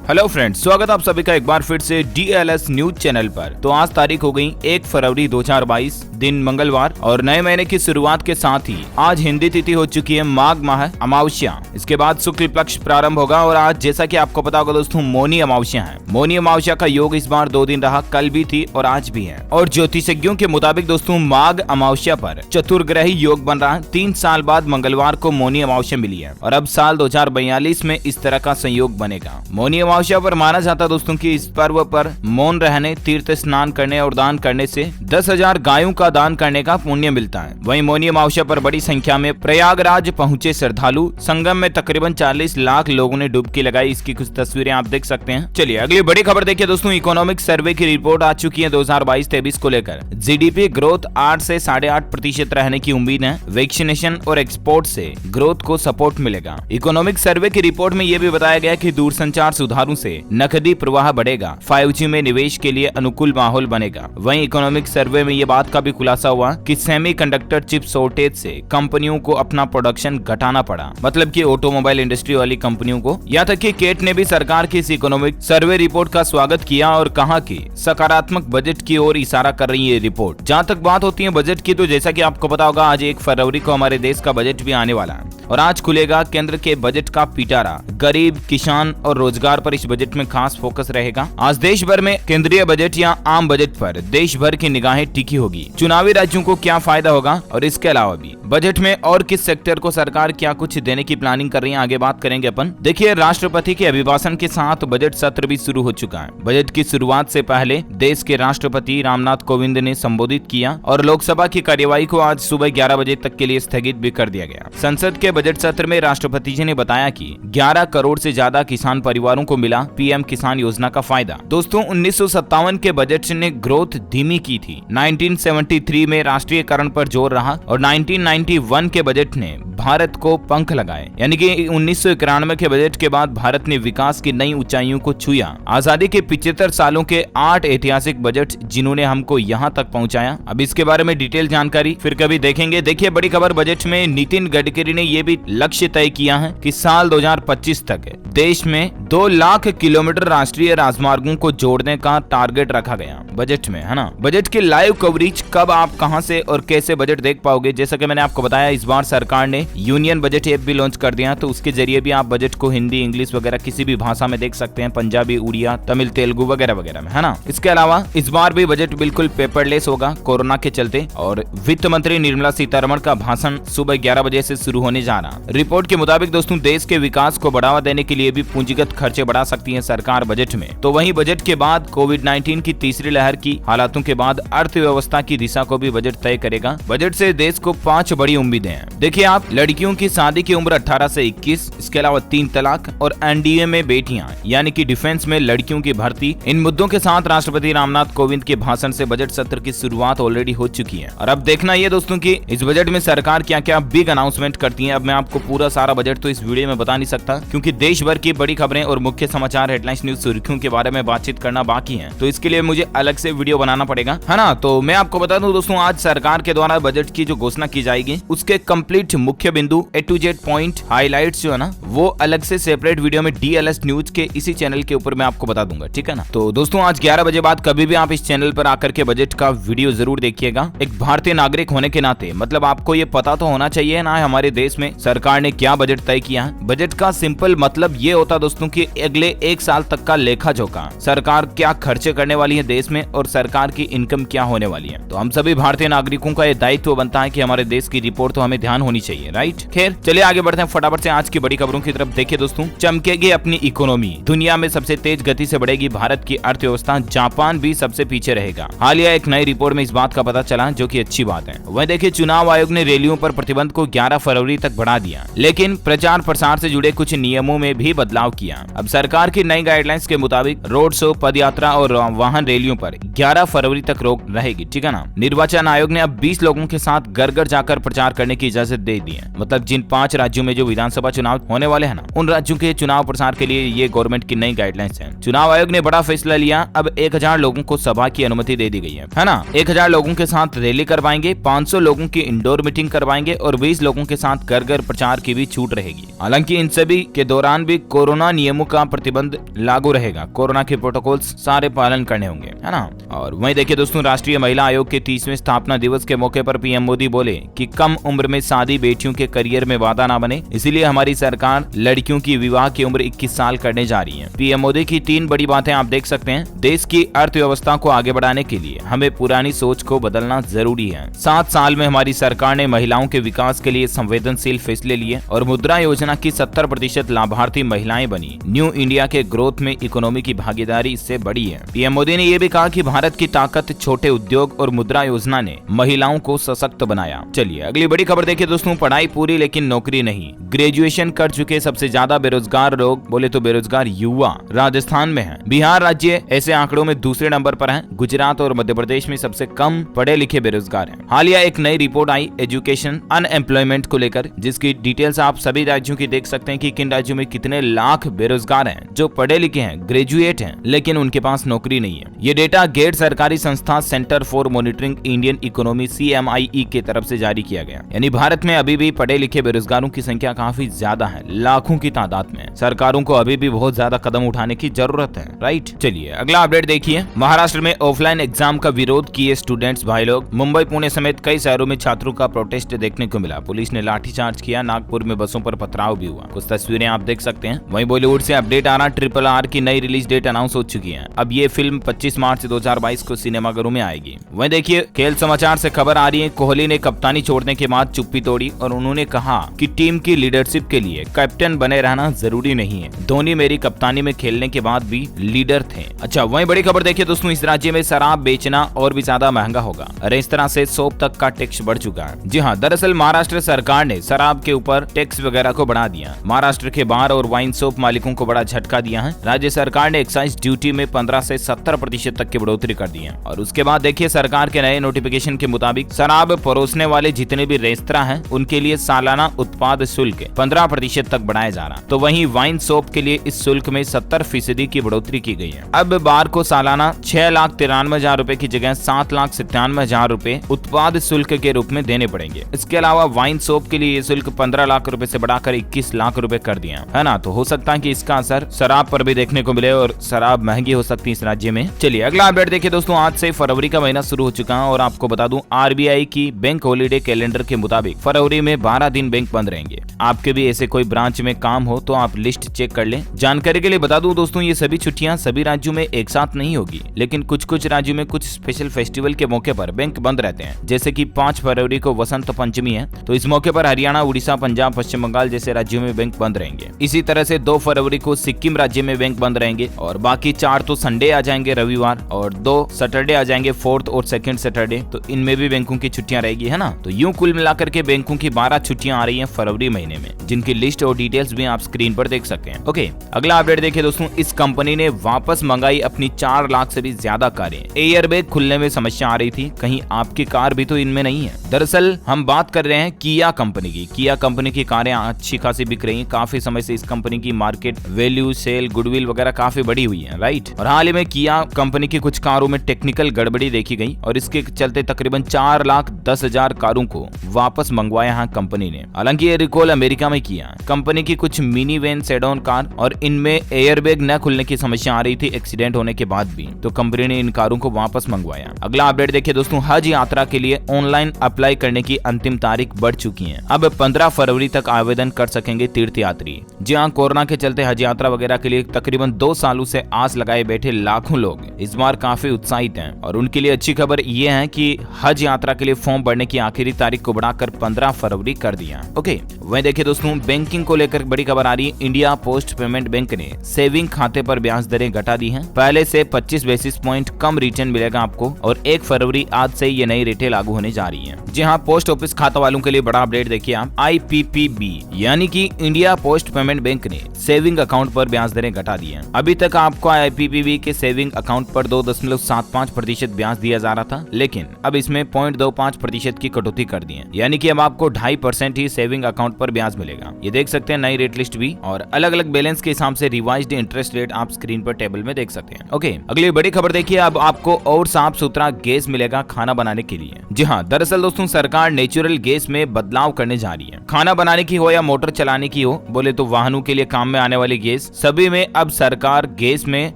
Hello friends, स्वागत आप सभी का एक बार फिर से DLS न्यूज चैनल पर। तो आज तारीख हो गई 1 फरवरी 2022, दिन मंगलवार, और नए महीने की शुरुआत के साथ ही आज हिंदी तिथि हो चुकी है माघ माह अमावस्या। इसके बाद शुक्ल पक्ष प्रारंभ होगा और आज जैसा कि आपको पता होगा दोस्तों, मौनी अमावस्या है। मौनी अमावस्या का योग इस बार 2 दिन रहा, कल भी थी और आज भी है। और ज्योतिषज्ञों के मुताबिक दोस्तों, माघ अमावस्या पर चतुर्ग्रही योग बन रहा है। 3 साल बाद मंगलवार को मौनी अमावस्या मिली है और अब साल 2042 में इस तरह का संयोग बनेगा। मौनी अमावस्या पर माना जाता है दोस्तों कि इस पर्व पर मौन रहने, तीर्थ स्नान करने और दान करने से 10,000 गायों का दान करने का पुण्य मिलता है। वहीं मौनी अमावस्या पर बड़ी संख्या में प्रयागराज पहुंचे श्रद्धालु। संगम में तकरीबन 40 लाख लोगों ने डुबकी लगाई। इसकी कुछ तस्वीरें आप देख सकते हैं। चलिए अगली बड़ी खबर देखिए दोस्तों। इकोनॉमिक सर्वे की रिपोर्ट आ चुकी है 2022-23 को लेकर। GDP ग्रोथ 8 से 8.5% रहने की उम्मीद है। वैक्सीनेशन और एक्सपोर्ट से ग्रोथ को सपोर्ट मिलेगा। इकोनॉमिक सर्वे की रिपोर्ट में यह भी बताया गया कि दूरसंचार सुधारों से नकदी प्रवाह बढ़ेगा। 5G में निवेश के लिए अनुकूल माहौल बनेगा। वहीं इकोनॉमिक सर्वे में ये बात का भी खुलासा हुआ कि सेमीकंडक्टर चिप शॉर्टेज से कंपनियों को अपना प्रोडक्शन घटाना पड़ा, मतलब कि ऑटोमोबाइल इंडस्ट्री वाली कंपनियों को। यहाँ तक कि केट ने भी सरकार की इस इकोनॉमिक सर्वे रिपोर्ट का स्वागत किया और कहा कि सकारात्मक बजट की ओर इशारा कर रही है रिपोर्ट। जहाँ तक बात होती है बजट की, तो जैसा कि आपको पता होगा, आज 1 फरवरी को हमारे देश का बजट भी आने वाला है और आज खुलेगा केंद्र के बजट का पिटारा। गरीब, किसान और रोजगार पर इस बजट में खास फोकस रहेगा। आज देश भर में केंद्रीय बजट या आम बजट पर देश भर की निगाहें टिकी होगी। चुनावी राज्यों को क्या फायदा होगा और इसके अलावा भी बजट में और किस सेक्टर को सरकार क्या कुछ देने की प्लानिंग कर रही है, आगे बात करेंगे अपन। देखिए, राष्ट्रपति के अभिभाषण के साथ बजट सत्र भी शुरू हो चुका है। बजट की शुरुआत से पहले देश के राष्ट्रपति रामनाथ कोविंद ने संबोधित किया और लोकसभा की कार्यवाही को आज सुबह 11 बजे तक के लिए स्थगित भी कर दिया गया। संसद के बजट सत्र में राष्ट्रपति जी ने बताया कि 11 करोड़ से ज्यादा किसान परिवारों को मिला PM किसान योजना का फायदा। दोस्तों, 1957 के बजट ने ग्रोथ धीमी की थी। 1973 में राष्ट्रीयकरण पर जोर रहा और 1991 के बजट ने भारत को पंख लगाए, यानी कि 1991 के बजट के बाद भारत ने विकास की नई ऊंचाइयों को छुआ। आजादी के 75 सालों के 8 ऐतिहासिक बजट जिन्होंने हमको यहाँ तक पहुँचाया। अब इसके बारे में डिटेल जानकारी फिर कभी देखेंगे। देखिए, बड़ी खबर, बजट में नितिन गडकरी ने यह भी लक्ष्य तय किया है कि साल 2025 तक देश में 2 लाख किलोमीटर राष्ट्रीय राजमार्गों को जोड़ने का टारगेट रखा गया बजट में, है ना। बजट की लाइव कवरेज कब, आप कहां से और कैसे बजट देख पाओगे, जैसा कि मैंने आपको बताया, इस बार सरकार ने यूनियन बजट ऐप भी लॉन्च कर दिया, तो उसके जरिए भी आप बजट को हिंदी, इंग्लिश वगैरह किसी भी भाषा में देख सकते हैं, पंजाबी, उड़िया, तमिल, तेलुगु वगैरह वगैरह में, है ना। इसके अलावा इस बार भी बजट बिल्कुल पेपरलेस होगा कोरोना के चलते, और वित्त मंत्री निर्मला सीतारमण का भाषण सुबह 11 बजे से शुरू होने जा रहा। रिपोर्ट के मुताबिक दोस्तों, देश के विकास को बढ़ावा देने के लिए भी पूंजीगत खर्चे बढ़ा सकती है सरकार बजट में। तो वहीं बजट के बाद कोविड-19 की तीसरी लहर की हालातों के बाद अर्थव्यवस्था की दिशा को भी बजट तय करेगा। बजट से देश को 5 बड़ी उम्मीदें हैं। देखिए आप, लड़कियों की शादी की उम्र 18 से 21, इसके अलावा 3 तलाक और NDA में बेटियां, यानी कि डिफेंस में लड़कियों की भर्ती। इन मुद्दों के साथ राष्ट्रपति रामनाथ कोविंद के भाषण से बजट सत्र की शुरुआत ऑलरेडी हो चुकी है और अब देखना ये दोस्तों कि इस बजट में सरकार क्या क्या बिग अनाउंसमेंट करती है। अब मैं आपको पूरा सारा बजट तो इस वीडियो में बता नहीं सकता, क्योंकि देश भर की बड़ी खबरें और मुख्य समाचार, हेडलाइंस, न्यूज, सुर्खियों के बारे में बातचीत करना बाकी है, तो इसके लिए मुझे अलग से वीडियो बनाना पड़ेगा, है ना। तो मैं आपको बता दूं दोस्तों, आज सरकार के द्वारा बजट की जो घोषणा की जाएगी उसके कंप्लीट मुख्य बिंदु A to Z point, highlights जो है ना, वो अलग से सेपरेट वीडियो में DLS न्यूज के इसी चैनल के ऊपर मैं आपको बता दूंगा, ठीक है ना। तो दोस्तों, आज 11 बजे बाद कभी भी आप इस चैनल पर आकर के बजट का वीडियो जरूर देखिएगा। एक भारतीय नागरिक होने के नाते मतलब आपको ये पता तो होना चाहिए ना, हमारे देश में सरकार ने क्या बजट तय किया है। बजट का सिंपल मतलब ये होता दोस्तों कि अगले 1 साल तक का लेखा जोखा, सरकार क्या खर्चे करने वाली है देश में और सरकार की इनकम क्या होने वाली है। तो हम सभी भारतीय नागरिकों का ये दायित्व बनता है कि हमारे देश की रिपोर्ट तो हमें ध्यान होनी चाहिए, राइट। खैर चलिए आगे बढ़ते हैं फटाफट से आज की बड़ी खबरों की तरफ। देखिए दोस्तों, चमकेगी अपनी इकोनॉमी, दुनिया में सबसे तेज गति से बढ़ेगी भारत की अर्थव्यवस्था, जापान भी सबसे पीछे रहेगा। हालिया एक नई रिपोर्ट में इस बात का पता चला, जो कि अच्छी बात है। वह देखिए, चुनाव आयोग ने रैलियों पर प्रतिबंध को 11 फरवरी तक बढ़ा दिया, लेकिन प्रचार प्रसार से जुड़े कुछ नियमों में भी बदलाव किया। अब सरकार की नई गाइडलाइंस के मुताबिक रोड शो, पदयात्रा और वाहन रैलियों पर 11 फरवरी तक रोक रहेगी, ठीक है ना। निर्वाचन आयोग ने अब 20 लोगों के साथ घर घर जाकर प्रचार करने की इजाजत दे दी है। मतलब जिन 5 राज्यों में जो विधानसभा चुनाव होने वाले हैं ना, उन राज्यों के चुनाव प्रचार के लिए ये गवर्नमेंट की नई गाइडलाइंस है। चुनाव आयोग ने बड़ा फैसला लिया, अब 1000 लोगों को सभा की अनुमति दे दी गई है ना। 1000 लोगों के साथ रैली करवाएंगे, 500 लोगों की इंडोर मीटिंग करवाएंगे और 20 लोगों के साथ घर घर प्रचार की भी छूट रहेगी। हालांकि इन सभी के दौरान भी कोरोना नियमों का प्रतिबंध लागू रहेगा, कोरोना के प्रोटोकॉल्स सारे पालन करने होंगे, है ना। और वहीं देखिए दोस्तों, राष्ट्रीय महिला आयोग के 30वें स्थापना दिवस के मौके पर पीएम मोदी बोले कि कम उम्र में शादी बेटियों के करियर में बाधा ना बने, इसीलिए हमारी सरकार लड़कियों की विवाह की उम्र 21 साल करने जा रही है। पीएम मोदी की 3 बड़ी बातें आप देख सकते हैं। देश की अर्थव्यवस्था को आगे बढ़ाने के लिए हमें पुरानी सोच को बदलना जरूरी है। 7 साल में हमारी सरकार ने महिलाओं के विकास के लिए संवेदनशील फैसले लिए और मुद्रा योजना की 70% लाभार्थी महिलाएं बनी। न्यू इंडिया के ग्रोथ में इकोनॉमी की भागीदारी इससे बड़ी है। पीएम मोदी ने यह भी कहा कि भारत की ताकत छोटे उद्योग और मुद्रा योजना ने महिलाओं को सशक्त बनाया। चलिए अगली बड़ी खबर देखिए दोस्तों, पढ़ाई पूरी लेकिन नौकरी नहीं। ग्रेजुएशन कर चुके सबसे ज्यादा बेरोजगार लोग बोले तो बेरोजगार युवा राजस्थान में हैं। बिहार राज्य ऐसे आंकड़ों में दूसरे नंबर पर है। गुजरात और मध्य प्रदेश में सबसे कम पढ़े लिखे बेरोजगार हैं। हालिया एक नई रिपोर्ट आई एजुकेशन अनएम्प्लॉयमेंट को लेकर, जिसकी डिटेल्स आप सभी राज्यों की देख सकते हैं कि किन राज्यों में कितने लाख बेरोजगार हैं जो पढ़े लिखे हैं, ग्रेजुएट हैं, लेकिन उनके पास नौकरी नहीं है। ये डेटा गैर सरकारी संस्था centre for monitoring Indian economy CMIE की तरफ से जारी किया गया। यानी भारत में अभी भी पढ़े लिखे बेरोजगारों की संख्या काफी ज्यादा है, लाखों की तादाद में। सरकारों को अभी भी बहुत ज्यादा कदम उठाने की जरूरत है, राइट। चलिए अगला अपडेट देखिए, महाराष्ट्र में ऑफलाइन एग्जाम का विरोध किए स्टूडेंट्स भाई लोग। मुंबई पुणे समेत कई शहरों में छात्रों का प्रोटेस्ट देखने को मिला। पुलिस ने लाठीचार्ज किया, नागपुर में बसों पर पथराव भी हुआ। कुछ तस्वीरें आप देख सकते हैं। वहीं बॉलीवुड से अपडेट आ रहा, RRR की नई रिलीज डेट अनाउंस हो चुकी है। अब ये फिल्म 25 मार्च 2022 को सिनेमाघरों में आएगी। वहीं देखिए खेल समाचार से खबर आ रही है, कोहली ने कप्तानी छोड़ने के बाद चुप्पी तोड़ी और उन्होंने कहा कि टीम की लीडरशिप के लिए कैप्टन बने रहना जरूरी नहीं है। धोनी मेरी कप्तानी में खेलने के बाद भी लीडर थे। अच्छा वहीं बड़ी खबर देखिए दोस्तों, इस राज्य में शराब बेचना और भी ज्यादा महंगा होगा। अरे इस तरह से 100 तक का टैक्स बढ़ चुका है। जी हाँ, दरअसल महाराष्ट्र सरकार ने शराब के ऊपर टैक्स वगैरह को बढ़ा दिया। महाराष्ट्र के बार और वाइन शॉप मालिकों को बड़ा झटका दिया है। राज्य सरकार ने एक्साइज ड्यूटी में 15 से 70% तक की बढ़ोतरी कर दी है। और उसके बाद देखिए सरकार के नए नोटिफिकेशन के मुताबिक शराब परोसने वाले जितने भी रेस्तरां हैं उनके लिए सालाना उत्पाद शुल्क 15% तक बढ़ाया जा रहा। तो वहीं वाइन शॉप के लिए इस शुल्क में 70% की बढ़ोतरी की गई है। अब बार को सालाना 6,93,000 रूपए की जगह 7,97,000 रूपए उत्पाद शुल्क के रूप में देने पड़ेंगे। इसके अलावा वाइन शॉप के लिए ये शुल्क 15 लाख रूपए से बढ़ाकर 21 लाख रूपए कर दिया है ना। तो हो सकता है कि इसका असर शराब पर भी देखने को मिले और शराब महंगी हो सकती है इस राज्य में। चलिए अगला अपडेट देखिए दोस्तों, आज से फरवरी का महीना शुरू हो चुका है और आपको बता दूं RBI की बैंक हॉलीडे कैलेंडर के मुताबिक फरवरी में 12 दिन बैंक बंद रहेंगे। आपके भी ऐसे कोई ब्रांच में काम हो तो आप लिस्ट चेक कर लें। जानकारी के लिए बता दूं दोस्तों, ये सभी छुट्टियां सभी राज्यों में एक साथ नहीं होगी, लेकिन कुछ राज्यों में कुछ स्पेशल फेस्टिवल के मौके पर बैंक बंद रहते हैं। जैसे कि 5 फरवरी को वसंत पंचमी है, तो इस मौके पर हरियाणा, उड़ीसा, पंजाब, पश्चिम बंगाल जैसे राज्यों में बैंक बंद रहेंगे। इसी तरह से 2 फरवरी को सिक्किम राज्य में बैंक बंद रहेंगे और बाकी 4 तो संडे आ जाएंगे रविवार, और 2 सैटरडे आ जाएंगे 4th और 2nd सैटरडे, तो इनमें भी बैंकों की छुट्टियां रहेगी, है ना। तो यूं कुल मिलाकर के बैंकों की 12 छुट्टियां आ रही हैं फरवरी महीने में, जिनकी लिस्ट और डिटेल्स भी आप स्क्रीन पर देख सकते हैं। ओके, अगला अपडेट देखिए दोस्तों, इस कंपनी ने वापस मंगाई अपनी 4 लाख से भी ज्यादा कारें। एयरबैग खुलने में समस्या आ रही थी, कहीं आपकी कार भी तो इनमें नहीं है। दरअसल हम बात कर रहे हैं किया कंपनी की। किया कंपनी की कारें अच्छी खासी बिक रही हैं। काफी समय से इस कंपनी की मार्केट वैल्यू, सेल, गुडविल वगैरह काफी बढ़ी हुई है, राइट। और हाल ही में किया कंपनी की कुछ कारों में टेक्निकल गड़बड़ी देखी गई और इसके चलते तकरीबन 4,10,000 कारों को वापस मंगवाया है कंपनी ने। हालांकि ये रिकॉल अमेरिका में किया। कंपनी की कुछ मिनी वैन, सेडॉन कार और इनमें एयरबैग न खुलने की समस्या आ रही थी एक्सीडेंट होने के बाद भी, तो कंपनी ने इन कारों को वापस मंगवाया। अगला अपडेट देखिए दोस्तों, हज यात्रा के लिए ऑनलाइन अप्लाई करने की अंतिम तारीख बढ़ चुकी है। अब 15 फरवरी तक आवेदन कर सकेंगे तीर्थयात्री। जी हाँ, कोरोना के चलते हज यात्रा वगैरह के लिए तकरीबन 2 सालों से आस लगाए बैठे लाखों लोग इस बार काफी उत्साहित हैं और उनके लिए अच्छी खबर ये है कि हज यात्रा के लिए फॉर्म भरने की आखिरी तारीख को बढ़ाकर 15 फरवरी कर दिया। ओके, वहीं देखिए दोस्तों, बैंकिंग को लेकर बड़ी खबर आ रही है। इंडिया पोस्ट पेमेंट बैंक ने सेविंग खाते पर ब्याज दरें घटा दी हैं। पहले से 25 बेसिस पॉइंट कम रिटर्न मिलेगा आपको और 1 फरवरी आज से ये नई रेटें लागू होने जा रही हैं। जी हाँ, पोस्ट ऑफिस खाता वालों के लिए बड़ा अपडेट देखिए आप। IPPB यानी कि इंडिया पोस्ट पेमेंट बैंक ने सेविंग अकाउंट पर ब्याज दरें घटा दी हैं। अभी तक आपको IPPB के सेविंग अकाउंट पर 2.75% ब्याज दिया जा रहा था, लेकिन अब इसमें 0.25% की कटौती कर दी है। यानी कि अब आपको 2.5 5% ही सेविंग अकाउंट पर ब्याज मिलेगा। ये देख सकते हैं नई रेट लिस्ट भी, और अलग अलग बैलेंस के हिसाब से रिवाइज्ड इंटरेस्ट रेट आप स्क्रीन पर टेबल में देख सकते हैं। ओके, अगली बड़ी खबर देखिए, अब आपको और साफ सुथरा गैस मिलेगा खाना बनाने के लिए। जी हाँ, दरअसल दोस्तों सरकार नेचुरल गैस में बदलाव करने जा रही है। खाना बनाने की हो या मोटर चलाने की हो, बोले तो वाहनों के लिए काम में आने वाली गैस, सभी में अब सरकार गैस में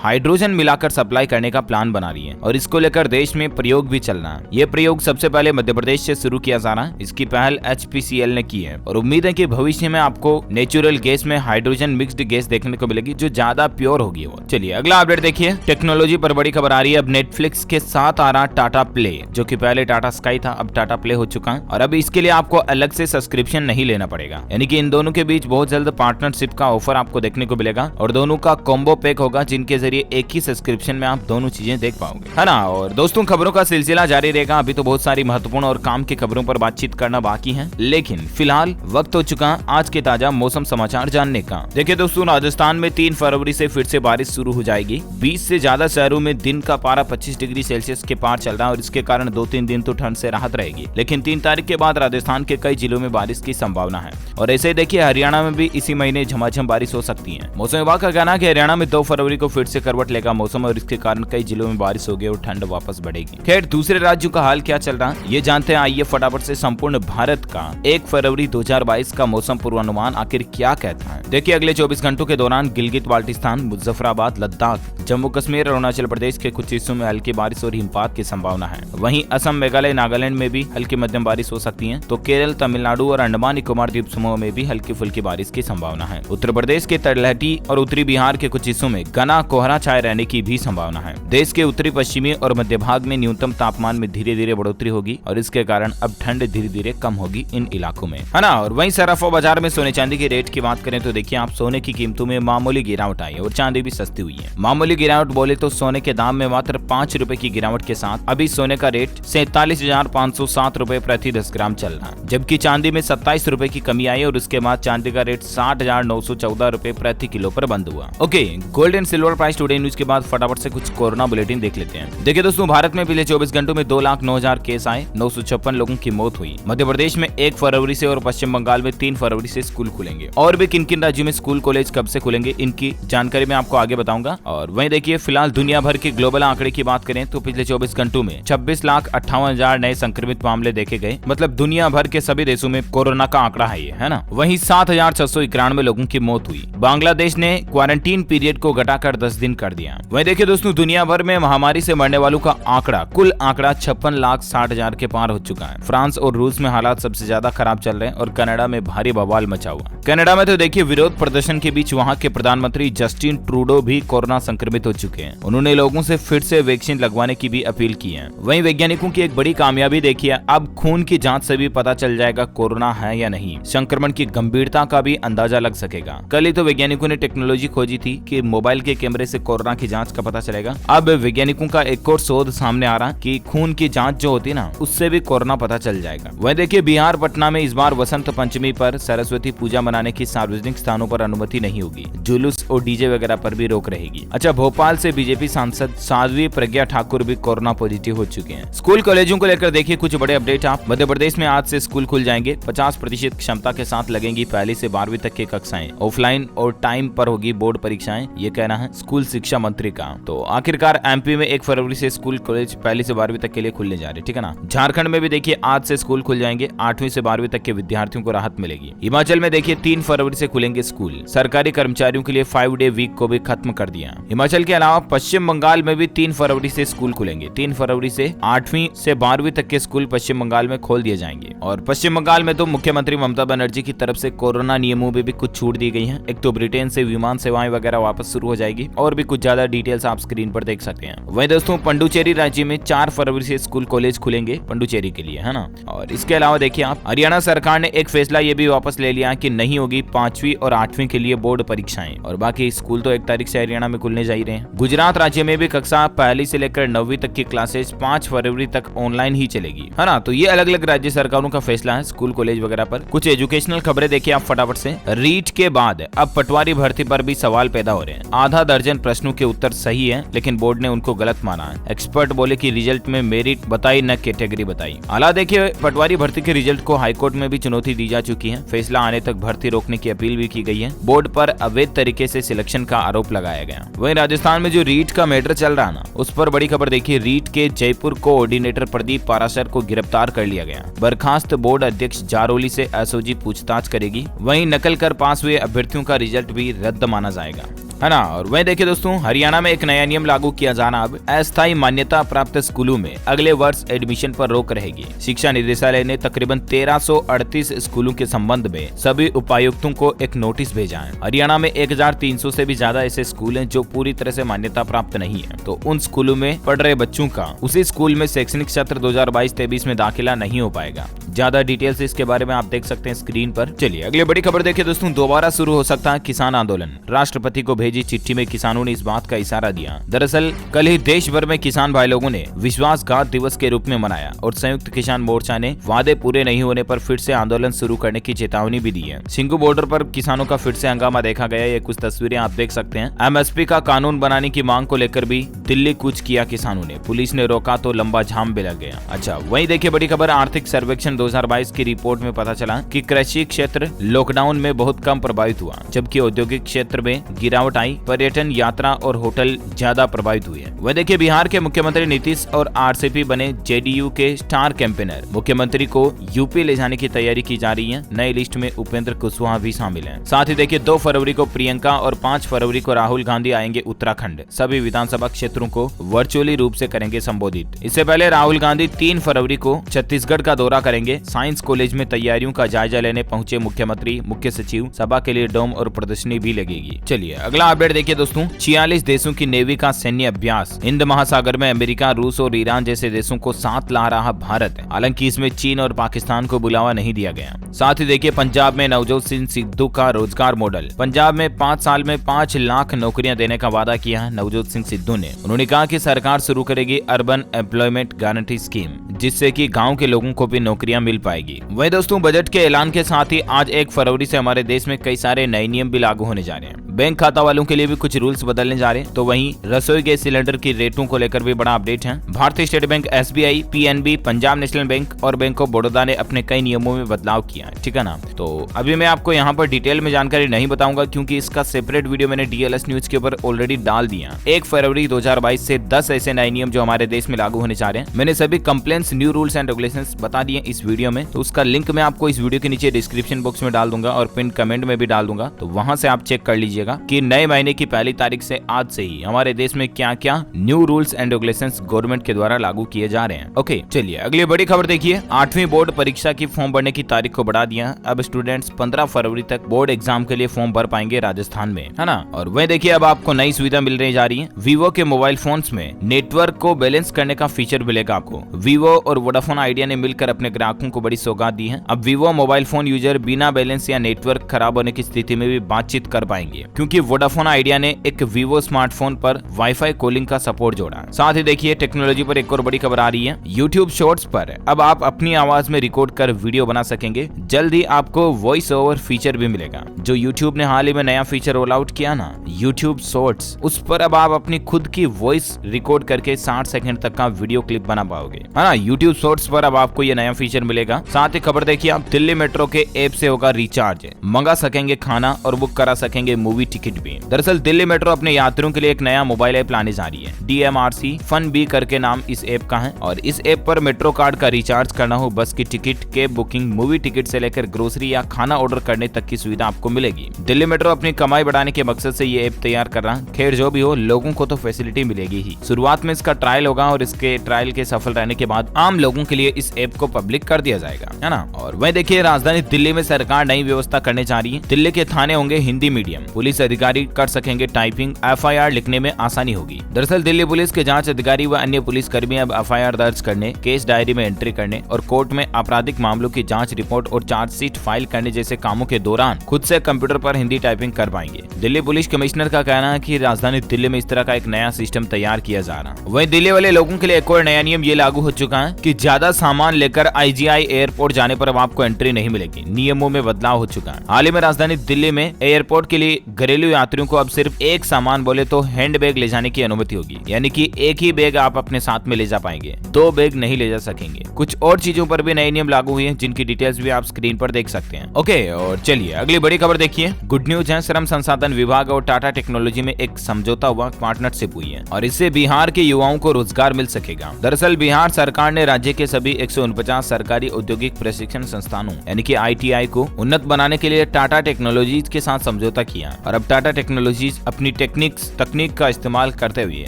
हाइड्रोजन मिलाकर सप्लाई करने का प्लान बना रही है और इसको लेकर देश में प्रयोग भी चल रहा है। ये प्रयोग सबसे पहले मध्य प्रदेश से शुरू किया जा रहा है। इसकी पहल HPCL ने की है और उम्मीद है कि भविष्य में आपको नेचुरल गैस में हाइड्रोजन मिक्स्ड गैस देखने को मिलेगी जो ज्यादा प्योर होगी। वो चलिए अगला अपडेट देखिए, टेक्नोलॉजी पर बड़ी खबर आ रही है। अब नेटफ्लिक्स के साथ आ रहा टाटा प्ले, जो कि पहले टाटा स्काई था, अब टाटा प्ले हो चुका है और अब इसके लिए आपको अलग से सब्सक्रिप्शन नहीं लेना पड़ेगा। यानी कि इन दोनों के बीच बहुत जल्द पार्टनरशिप का ऑफर आपको देखने को मिलेगा और दोनों का कॉम्बो पैक होगा, जिनके जरिए एक ही सब्सक्रिप्शन में आप दोनों चीजें देख पाओगे, है ना। और दोस्तों खबरों का सिलसिला जारी रहेगा। अभी तो बहुत सारी महत्वपूर्ण और काम की खबरों पर बातचीत करना बाकी है, लेकिन फिलहाल वक्त हो चुका आज के ताजा मौसम समाचार जानने का। देखिए दोस्तों, राजस्थान में 3 फरवरी से फिर से बारिश शुरू हो जाएगी। 20 से ज्यादा शहरों में दिन का पारा 25 डिग्री सेल्सियस के पार चल रहा है और इसके कारण 2-3 दिन तो ठंड से राहत रहेगी, लेकिन 3 तारीख के बाद राजस्थान के कई जिलों में बारिश की संभावना है। और ऐसे ही देखिए हरियाणा में भी इसी महीने झमाझम बारिश हो सकती है। मौसम विभाग का कहना है कि हरियाणा में 2 फरवरी को फिर से करवट लेगा मौसम और इसके कारण कई जिलों में बारिश होगी और ठंड वापस बढ़ेगी। खैर, दूसरे राज्यों का हाल क्या चल रहा है ये जानते हैं। आइए फटाफट से संपूर्ण भारत का 1 फरवरी 2022 का मौसम पूर्वानुमान आखिर क्या कहता है। देखिए, अगले 24 घंटों के दौरान गिलगित बाल्टिस्तान, मुजफ्फराबाद, लद्दाख, जम्मू कश्मीर और अरुणाचल प्रदेश के कुछ हिस्सों में हल्की बारिश और हिमपात की संभावना है। वहीं असम, मेघालय, नागालैंड में भी हल्की मध्यम बारिश हो सकती है। तो केरल, तमिलनाडु और अंडमान निकोबार द्वीप समूह में भी हल्की फुल्की बारिश की संभावना है। उत्तर प्रदेश के तलहटी और उत्तरी बिहार के कुछ हिस्सों में घना कोहरा छाए रहने की भी संभावना है। देश के उत्तरी, पश्चिमी और मध्य भाग में न्यूनतम तापमान में धीरे धीरे बढ़ोतरी होगी और इसके कारण अब ठंड धीरे धीरे कम होगी इन इलाकों में, है ना। और वहीं सराफा बाजार में सोने चांदी के रेट की बात करें तो देखिए, आप सोने की कीमतों में मामूली गिरावट आई और चांदी भी सस्ती हुई है। मामूली गिरावट बोले तो सोने के दाम में मात्र 5 रुपए की गिरावट के साथ अभी सोने का रेट 47,507 रुपए प्रति 10 ग्राम चल रहा है, जबकि चांदी में 27 रुपए की कमी आई और उसके बाद चांदी का रेट 60,914 रुपए प्रति किलो पर बंद हुआ। Okay, gold and silver price today news के बाद फटाफट से कुछ कोरोना बुलेटिन देख लेते हैं। देखिए दोस्तों, भारत में पिछले 24 घंटों में 2,09,000 केस आए, 956 लोगों की मौत हुई। मध्य प्रदेश में 1 फरवरी से और पश्चिम बंगाल में 3 फरवरी से स्कूल खुलेंगे। और भी किन किन राज्यों में स्कूल कॉलेज कब से खुलेंगे इनकी जानकारी मैं आपको आगे बताऊंगा। और वहीं देखिए, फिलहाल दुनिया भर के ग्लोबल आंकड़े की बात करें तो पिछले 24 घंटों में 26,58,000 नए संक्रमित मामले देखे गए। मतलब दुनिया भर के सभी देशों में कोरोना का आंकड़ा है ये, है ना। वहीं 7,691 लोगों की मौत हुई। बांग्लादेश ने क्वारंटीन पीरियड को घटाकर 10 दिन कर दिया। वहीं देखिए दोस्तों, दुनिया भर में महामारी से मरने वालों का आंकड़ा, कुल आंकड़ा 56,60,000 के पार हो चुका है। फ्रांस और रूस में हालात सबसे ज्यादा खराब चल रहे हैं और कनाडा में भारी बवाल मचा हुआ। कनाडा में तो देखिए, विरोध प्रदर्शन के बीच वहां के प्रधानमंत्री जस्टिन ट्रूडो भी कोरोना संक्रमित हो चुके हैं। उन्होंने लोगों से फिर से वैक्सीन लगवाने की भी अपील की है। वहीं वैज्ञानिकों की एक बड़ी कामयाबी देखिए, अब खून की जांच से भी पता चल जाएगा कोरोना है या नहीं। संक्रमण की गंभीरता का भी अंदाजा लग सकेगा। कल ही तो वैज्ञानिकों ने टेक्नोलॉजी खोजी थी कि मोबाइल के कैमरे से कोरोना की जांच का पता चलेगा। अब वैज्ञानिकों का एक और शोध सामने आ रहा कि खून की जांच जो होती है ना, उससे भी कोरोना पता चल जाएगा। वहीं देखिए, बिहार पटना में इस बार वसंत पंचमी पर सरस्वती पूजा मनाने की सार्वजनिक स्थानों पर अनुमति नहीं होगी। जुलूस और डीजे वगैरह पर भी रोक रहेगी। अच्छा, भोपाल से बीजेपी सांसद साध्वी प्रज्ञा ठाकुर भी कोरोना पॉजिटिव हो चुके हैं। स्कूल कॉलेजों को लेकर देखिए कुछ बड़े अपडेट। आप मध्य प्रदेश में आज से स्कूल खुल जाएंगे। 50% क्षमता के साथ लगेंगी 1 से 12वीं तक की कक्षाएं। ऑफलाइन और टाइम पर होगी बोर्ड परीक्षाएं, ये कहना है स्कूल शिक्षा मंत्री का। तो आखिरकार एमपी में 1 फरवरी से स्कूल कॉलेज 1 से 12वीं तक के लिए खुलने जा रहे, ठीक है ना। झारखंड में भी देखिए आज से स्कूल खुल जाएंगे। 8वीं से 12वीं तक के विद्यार्थियों को राहत मिलेगी। हिमाचल में देखिए 3 फरवरी से खुलेंगे स्कूल। सरकारी कर्मचारियों के लिए 5 डे वीक को भी खत्म कर दिया। हिमाचल के अलावा पश्चिम बंगाल में भी 3 फरवरी से स्कूल खुलेंगे। 3 फरवरी से 8वीं से 12वीं तक के स्कूल पश्चिम बंगाल में खोल दिए जाएंगे। और पश्चिम बंगाल में तो मुख्यमंत्री ममता बनर्जी की तरफ से कोरोना नियमों में भी कुछ छूट दी गई है। एक तो ब्रिटेन से विमान सेवाएं वगैरह वापस शुरू हो जाएगी और भी कुछ ज्यादा डिटेल्स आप स्क्रीन पर देख सकते हैं। वहीं दोस्तों, पुडुचेरी राज्य में 4 फरवरी से स्कूल कॉलेज खुलेंगे पुडुचेरी के लिए, है ना। और इसके अलावा देखिए आप, हरियाणा सरकार ने एक फैसला ये भी वापस ले लिया कि नहीं होगी 5वीं और 8वीं के लिए बोर्ड परीक्षाएं और बाकी स्कूल तो 1 तारीख से हरियाणा में खुलने जा ही रहे हैं। गुजरात राज्य में भी कक्षा 1 से लेकर 9वीं तक की क्लासेस 5 फरवरी तक ऑनलाइन ही चलेगी, है ना। तो ये अलग अलग राज्य सरकारों का फैसला है स्कूल कॉलेज वगैरह पर। कुछ एजुकेशनल खबरें देखिए आप फटाफट से। रीट के बाद अब पटवारी भर्ती पर भी सवाल पैदा हो रहे हैं। आधा दर्जन प्रश्नों के उत्तर सही है लेकिन बोर्ड ने उनको गलत माना है। एक्सपर्ट बोले कि रिजल्ट में मेरिट बताई न कैटेगरी बताई। हालांकि देखिए पटवारी भर्ती के रिजल्ट को हाईकोर्ट में भी चुनौती दी जा चुकी है। फैसला आने तक भर्ती रोकने की अपील भी की गई है। बोर्ड पर अवैध तरीके से सिलेक्शन का आरोप लगाया गया। वहीं राजस्थान में जो रीट का मैटर चल रहा ना, उस पर बड़ी खबर देखिए। रीट के जयपुर कोऑर्डिनेटर प्रदीप पाराशर को गिरफ्तार कर लिया गया। बर्खास्त बोर्ड अध्यक्ष जारोली से एसओजी पूछताछ करेगी। वहीं नकल कर पास हुए अभ्यर्थियों का रिजल्ट भी रद्द माना जाएगा, है ना। और वहीं देखिए दोस्तों, हरियाणा में एक नया नियम लागू किया जाना। अब अस्थायी मान्यता प्राप्त स्कूलों में अगले वर्ष एडमिशन पर रोक रहेगी। शिक्षा निदेशालय ने तकरीबन 1338 स्कूलों के संबंध में सभी उपायुक्तों को एक नोटिस भेजा है। हरियाणा में 1300 से भी ज्यादा ऐसे स्कूल हैं जो पूरी तरह से मान्यता प्राप्त नहीं है। तो उन स्कूलों में पढ़ रहे बच्चों का उसी स्कूल में शैक्षणिक सत्र 2022-23 में दाखिला नहीं हो पाएगा। ज्यादा डिटेल्स इसके बारे में आप देख सकते हैं स्क्रीन पर। चलिए अगली बड़ी खबर देखिए दोस्तों, दोबारा शुरू हो सकता है किसान आंदोलन। राष्ट्रपति को भेजी चिट्ठी में किसानों ने इस बात का इशारा दिया। दरअसल कल ही देश भर में किसान भाई लोगों ने विश्वासघात दिवस के रूप में मनाया और संयुक्त किसान मोर्चा ने वादे पूरे नहीं होने पर फिर से आंदोलन शुरू करने की चेतावनी भी दी है। सिंघू बॉर्डर पर किसानों का फिर से हंगामा देखा गया। ये कुछ तस्वीरें आप देख सकते हैं। एमएसपी का कानून बनाने की मांग को लेकर भी दिल्ली कूच किया किसानों ने। पुलिस ने रोका तो लंबा जाम भी लग गया। अच्छा, वहीं देखिए बड़ी खबर, आर्थिक सर्वेक्षण 2022 की रिपोर्ट में पता चला कि कृषि क्षेत्र लॉकडाउन में बहुत कम प्रभावित हुआ, जबकि औद्योगिक क्षेत्र में गिरावट आई। पर्यटन, यात्रा और होटल ज्यादा प्रभावित हुए। वह देखिए बिहार के मुख्यमंत्री नीतीश और आरसीपी बने जेडीयू के स्टार कैंपेनर। मुख्यमंत्री को यूपी ले जाने की तैयारी की जा रही है। नई लिस्ट में उपेंद्र कुशवाहा भी शामिल हैं। साथ ही देखिए 2 फरवरी को प्रियंका और 5 फरवरी को राहुल गांधी आएंगे उत्तराखंड। सभी विधानसभा क्षेत्रों को वर्चुअली रूप से करेंगे संबोधित। इससे पहले राहुल गांधी 3 फरवरी को छत्तीसगढ़ का दौरा करेंगे। साइंस कॉलेज में तैयारियों का जायजा लेने पहुंचे मुख्यमंत्री, मुख्य सचिव। सभा के लिए डोम और प्रदर्शनी भी लगेगी। चलिए अगला अपडेट देखिए दोस्तों, 46 देशों की नेवी का सैन्य अभ्यास। हिंद महासागर में अमेरिका, रूस और ईरान जैसे देशों को साथ ला रहा भारत। हालांकि इसमें चीन और पाकिस्तान को बुलावा नहीं दिया गया। साथ ही देखिए पंजाब में नवजोत सिंह सिद्धू का रोजगार मॉडल। पंजाब में 5 साल में 5 लाख नौकरियां देने का वादा किया है नवजोत सिंह सिद्धू ने। उन्होंने कहा कि सरकार शुरू करेगी अर्बन एम्प्लॉयमेंट गारंटी स्कीम, जिससे कि गांव के लोगों को भी नौकरियां मिल पाएगी। वहीं दोस्तों बजट के ऐलान के साथ ही आज 1 फरवरी से हमारे देश में कई सारे नए नियम भी लागू होने जा रहे हैं। बैंक खाता वालों के लिए भी कुछ रूल्स बदलने जा रहे हैं। तो वहीं रसोई गैस सिलेंडर की रेटों को लेकर भी बड़ा अपडेट है। भारतीय state bank, SBI, PNB, Punjab national bank और बैंक ऑफ बड़ौदा ने अपने कई नियमों में बदलाव किया है, ठीक है ना। तो अभी मैं आपको यहाँ पर डिटेल में जानकारी नहीं बताऊंगा, क्योंकि इसका सेपरेट वीडियो मैंने डीएलएस न्यूज के ऊपर ऑलरेडी डाल दिया। 1 फरवरी 2022 से 10 ऐसे नए नियम जो हमारे देश में लागू होने जा रहे हैं। मैंने सभी complaints, new rules and regulations बता दिए इस वीडियो में। तो उसका लिंक मैं आपको इस वीडियो के नीचे डिस्क्रिप्शन बॉक्स में डाल दूंगा और पिन कमेंट में भी डाल दूंगा। तो वहां से आप चेक कर लीजिएगा कि नए महीने की 1 तारीख से आज से ही हमारे देश में क्या क्या new rules and regulations government के द्वारा लागू किए जा रहे हैं। ओके, चलिए अगली बड़ी खबर देखिए। 8वीं बोर्ड परीक्षा की फॉर्म भरने की तारीख को बढ़ा दिया। अब स्टूडेंट्स 15 फरवरी तक बोर्ड एग्जाम के लिए फॉर्म भर पाएंगे राजस्थान में, है ना। और वह देखिए अब आपको नई सुविधा मिलने जा रही है। वीवो के मोबाइल फोन्स में नेटवर्क को बैलेंस करने का फीचर मिलेगा आपको। वीवो और वोडाफोन आइडिया ने मिलकर अपने ग्राहकों को बड़ी सौगात दी है। अब वीवो मोबाइल फोन यूजर बिना बैलेंस या नेटवर्क खराब होने की स्थिति में भी बातचीत कर पाएंगे, क्योंकि वोडाफोन आइडिया ने एक वीवो स्मार्टफोन पर वाईफाई कॉलिंग का सपोर्ट जोड़ा। साथ ही देखिए टेक्नोलॉजी पर एक और बड़ी खबर आ रही है। यूट्यूब शॉर्ट्स पर अब आप अपनी आवाज में रिकॉर्ड कर वीडियो बना सकेंगे। जल्द ही आपको वॉइस ओवर फीचर भी मिलेगा। जो यूट्यूब ने हाल ही में नया फीचर रोल आउट किया ना, यूट्यूब शॉर्ट्स, उस पर अब आप अपनी खुद की वॉइस रिकॉर्ड करके 60 सेकंड तक का वीडियो क्लिप बना पाओगे, है ना। यूट्यूब शॉर्ट्स पर अब आपको ये नया फीचर मिलेगा। साथ ही खबर देखिए, आप दिल्ली मेट्रो के ऐप से होगा रिचार्ज, मंगा सकेंगे खाना और बुक करा सकेंगे मूवी टिकट भी। दरअसल दिल्ली मेट्रो अपने यात्रियों के लिए एक नया मोबाइल ऐप लाने जा रही है। DMRC फन बी करके नाम इस ऐप का है और इस ऐप पर मेट्रो कार्ड का रिचार्ज करना हो, बस की ticket, cab booking, movie ticket से लेकर ग्रोसरी या खाना ऑर्डर करने तक की सुविधा आपको मिलेगी। दिल्ली मेट्रो अपनी कमाई बढ़ाने के मकसद से ये ऐप तैयार कर रहा है। खैर जो भी हो, लोगों को तो फैसिलिटी मिलेगी ही। शुरुआत में इसका ट्रायल होगा और इसके ट्रायल के सफल रहने के बाद आम लोगों के लिए इस ऐप को पब्लिक कर दिया जाएगा, है ना। और वह देखिए राजधानी दिल्ली में सरकार नई व्यवस्था करने जा रही है। दिल्ली के थाने होंगे हिंदी मीडियम। पुलिस अधिकारी कर सकेंगे टाइपिंग, FIR लिखने में आसानी होगी। दरअसल दिल्ली पुलिस के जांच अधिकारी व अन्य पुलिस कर्मी अब FIR दर्ज करने, केस डायरी में एंट्री करने और कोर्ट में आपराधिक मामलों की जांच रिपोर्ट और चार्जशीट फाइल करने जैसे कामों के दौरान खुद से कंप्यूटर पर हिंदी टाइपिंग कर पाएंगे। दिल्ली पुलिस कमिश्नर का कहना है कि राजधानी दिल्ली में इस तरह का एक नया सिस्टम तैयार किया जा रहा है। वहीं दिल्ली वाले लोगों के लिए एक और नया नियम ये लागू हो चुका है कि ज्यादा सामान लेकर आईजीआई एयरपोर्ट जाने पर अब आपको एंट्री नहीं मिलेगी। नियमों में बदलाव हो चुका है। हाल ही में राजधानी दिल्ली में एयरपोर्ट के लिए घरेलू यात्रियों को अब सिर्फ एक सामान बोले तो हैंड बैग ले जाने की अनुमति होगी, यानी कि एक ही बैग आप अपने साथ में ले जा पाएंगे, 2 बैग नहीं ले जा सकेंगे। कुछ और चीजों पर भी नए नियम लागू हुए हैं, जिनकी डिटेल्स भी आप स्क्रीन पर देख सकते हैं। ओके, और चलिए अगली बड़ी खबर देखिए। गुड न्यूज है, श्रम संसाधन विभाग और टाटा टेक्नोलॉजी में एक समझौता हुआ, पार्टनरशिप हुई है और इससे बिहार के युवाओं को रोजगार मिल सकेगा। दरअसल बिहार सरकार ने राज्य के सभी 149 सरकारी औद्योगिक प्रशिक्षण संस्थानों यानी कि ITI को उन्नत बनाने के लिए टाटा टेक्नोलॉजीज के साथ समझौता किया और अब टाटा टेक्नोलॉजीज अपनी तकनीक का इस्तेमाल करते हुए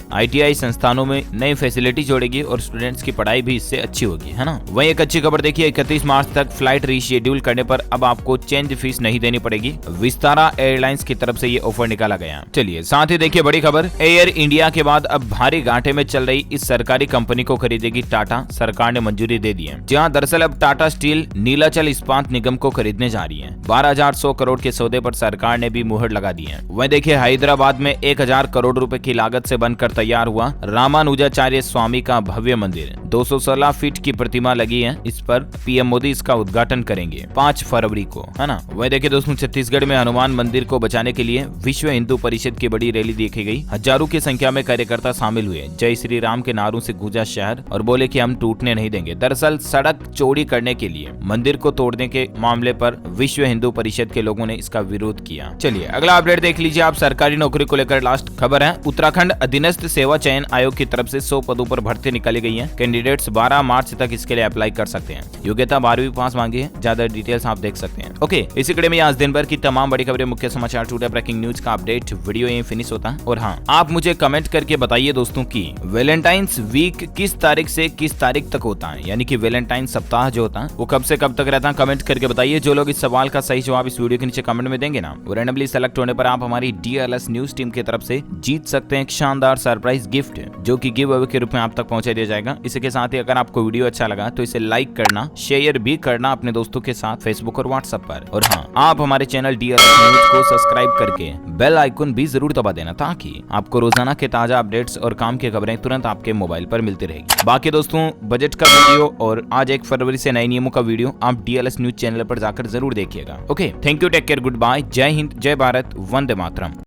ITI संस्थानों में नई फैसिलिटी जोड़ेगी और स्टूडेंट्स की पढ़ाई भी इससे अच्छी होगी, है ना। वहीं एक अच्छी खबर देखिए, 31 मार्च तक फ्लाइट रीशेड्यूल करने पर अब आपको चेंज फीस नहीं देनी पड़ेगी। विस्तारा एयरलाइंस की तरफ से ये ऑफर निकाला गया। चलिए साथ ही देखिए बड़ी खबर, एयर इंडिया के बाद अब भारी घाटे में चल रही इस सरकारी कंपनी को खरीदेगी टाटा। सरकार ने मंजूरी दे दी है। जहां दरअसल अब टाटा स्टील नीलाचल इस्पात निगम को खरीदने जा रही है। 12,100 करोड़ के सौदे पर सरकार ने भी मुहर लगा दी है। वहीं देखिए हैदराबाद में 1,000 करोड़ रुपए की लागत से बनकर तैयार हुआ रामानुजाचार्य स्वामी का भव्य मंदिर, 216 फीट की प्रतिमा लगी है। इस पर PM मोदी इसका उद्घाटन करेंगे 5 फरवरी को, है ना। वहीं देखिए दोस्तों, छत्तीसगढ़ में हनुमान मंदिर को बचाने के लिए विश्व हिंदू परिषद की बड़ी रैली देखी गई। हजारों की संख्या में कार्यकर्ता शामिल हुए। जय श्री राम के नारों से गूंजा शहर और बोले कि हम टूटने नहीं देंगे। दरअसल सड़क चौड़ी करने के लिए मंदिर को तोड़ने के मामले पर विश्व हिंदू परिषद के लोगों ने इसका विरोध किया। चलिए अगला अपडेट देख लीजिए आप। सरकारी नौकरी को लेकर लास्ट खबर है, उत्तराखंड अधीनस्थ सेवा चयन आयोग की तरफ से 100 पदों पर भर्ती निकाली गई है। कैंडिडेट्स 12 मार्च तक इसके लिए अप्लाई कर सकते हैं। योग्यता 12वीं पास मांगी है। ज्यादा डिटेल्स आप देख सकते हैं। ओके, इसी कड़े में आज दिन भर की तमाम बड़ी खबरें, मुख्य समाचार, टुडे ब्रेकिंग न्यूज का अपडेट वीडियो यहीं फिनिश होता है। और हाँ, आप मुझे कमेंट करके बताइए दोस्तों की वैलेंटाइंस वीक किस तारीख से किस तारीख तक होता है, यानी कि वैलेंटाइन सप्ताह जो होता है वो कब से कब तक रहता है। कमेंट करके बताइए। जो लोग इस सवाल का सही जवाब इस वीडियो के नीचे कमेंट में देंगे ना, वो रैंडमली सेलेक्ट होने पर आप हमारी DLS न्यूज टीम की तरफ से जीत सकते हैं एक शानदार सरप्राइज गिफ्ट, जो कि गिव अवे के रूप में आप तक पहुंचा दिया जाएगा। इसी के साथ ही अगर आपको वीडियो अच्छा लगा तो इसे लाइक करना, शेयर भी करना अपने दोस्तों के साथ फेसबुक और व्हाट्सएप पर। और हाँ, आप हमारे चैनल DLS न्यूज को सब्सक्राइब करके बेल आइकन भी जरूर दबा देना, ताकि आपको रोजाना के ताजा अपडेट्स और काम की खबरें तुरंत आपके मोबाइल पर मिलती रहेगी। बाकी दोस्तों, बजट का वीडियो और आज 1 फरवरी से नए नियमों का वीडियो आप DLS न्यूज चैनल पर जाकर जरूर देखिएगा। Okay, thank you, take care, goodbye, जय हिंद, जय भारत, वंदे मातरम।